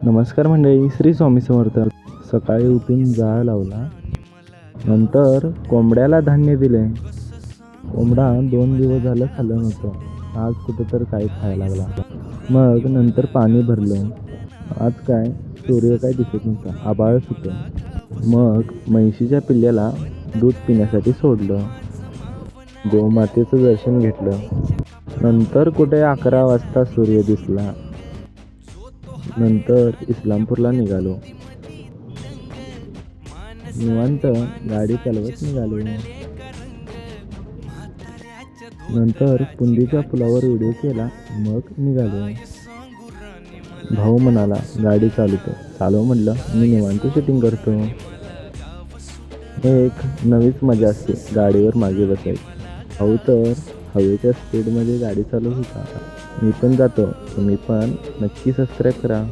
नमस्कार मंडळी, श्री स्वामी समर्थ. सकाळी उठून जाळ लावला, नंतर कोंबड्याला धान्य दिले. कोंबडा 2 दिवस झालं खाल्लं नव्हतं. आज कुठं तर काही खायला लागला. मग नंतर पाणी भरलं. आज काय सूर्य काय दिसत नव्हता, आभाळच होतं. मग म्हैशीच्या पिल्ल्याला दूध पिण्यासाठी सोडलं. गोमातेचं दर्शन घेतलं. नंतर कुठे 11 वाजता सूर्य दिसला. नंतर इस्लामपूरला निघालो. निवांत गाडी चालवत निघालो. नंतर पुंदीच्या पुलावर व्हिडिओ केला, मग निघालो. भाऊ म्हणाला गाडी चालव म्हटलं, मी निवांत शूटिंग करतो. एक नवीच मजा असते गाडीवर मागे बसायची. भाऊ तर हवेच्या स्पीडमध्ये गाडी चालवत होता. मी पण जातो, तुम्ही पण नक्की सबस्क्राईब करा.